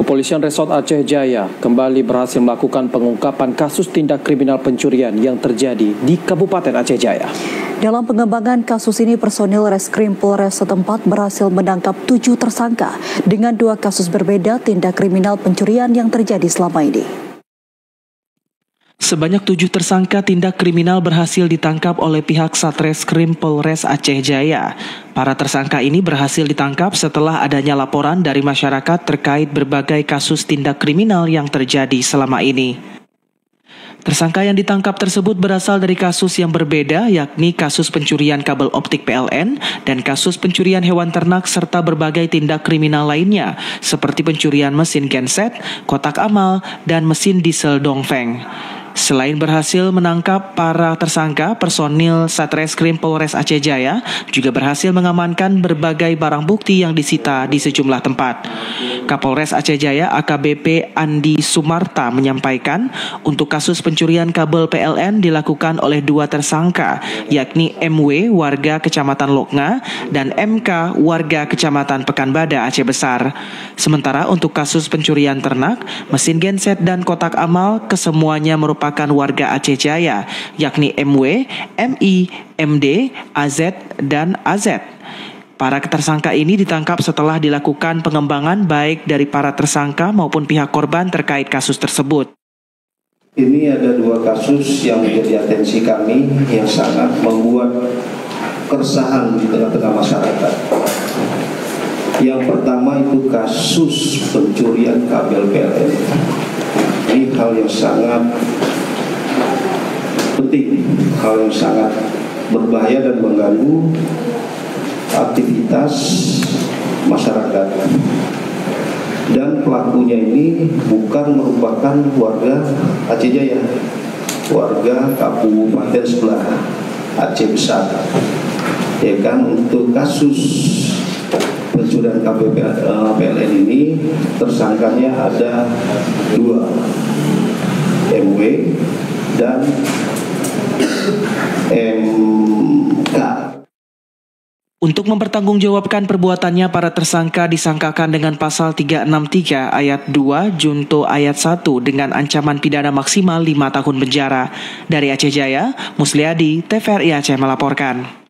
Kepolisian Resort Aceh Jaya kembali berhasil melakukan pengungkapan kasus tindak kriminal pencurian yang terjadi di Kabupaten Aceh Jaya. Dalam pengembangan kasus ini, personil Reskrim Polres setempat berhasil menangkap 7 tersangka dengan 2 kasus berbeda tindak kriminal pencurian yang terjadi selama ini. Sebanyak 7 tersangka tindak kriminal berhasil ditangkap oleh pihak Satreskrim Polres Aceh Jaya. Para tersangka ini berhasil ditangkap setelah adanya laporan dari masyarakat terkait berbagai kasus tindak kriminal yang terjadi selama ini. Tersangka yang ditangkap tersebut berasal dari kasus yang berbeda, yakni kasus pencurian kabel optik PLN dan kasus pencurian hewan ternak serta berbagai tindak kriminal lainnya, seperti pencurian mesin genset, kotak amal, dan mesin diesel dongfeng. Selain berhasil menangkap para tersangka, personil Satreskrim Polres Aceh Jaya juga berhasil mengamankan berbagai barang bukti yang disita di sejumlah tempat. Kapolres Aceh Jaya AKBP Andi Sumarta menyampaikan untuk kasus pencurian kabel PLN dilakukan oleh 2 tersangka, yakni MW warga Kecamatan Loknga dan MK warga Kecamatan Pekanbadak Aceh Besar. Sementara untuk kasus pencurian ternak, mesin genset dan kotak amal kesemuanya merupakan warga Aceh Jaya, yakni MW, MI, MD, AZ, dan AZ. Para tersangka ini ditangkap setelah dilakukan pengembangan baik dari para tersangka maupun pihak korban terkait kasus tersebut. Ini ada 2 kasus yang menjadi atensi kami yang sangat membuat keresahan di tengah-tengah masyarakat. Yang pertama itu kasus pencurian kabel PLN. Ini hal yang sangat penting, hal yang sangat berbahaya dan mengganggu aktivitas masyarakat. Dan pelakunya ini bukan merupakan warga Aceh Jaya, warga kabupaten sebelah Aceh Besar. Ya kan, untuk kasus pencurian kabel PLN ini tersangkanya ada 2, MW dan MK. Untuk mempertanggungjawabkan perbuatannya, para tersangka disangkakan dengan pasal 363 ayat 2 junto ayat 1 dengan ancaman pidana maksimal 5 tahun penjara. Dari Aceh Jaya, Musliadi, TVRI Aceh melaporkan.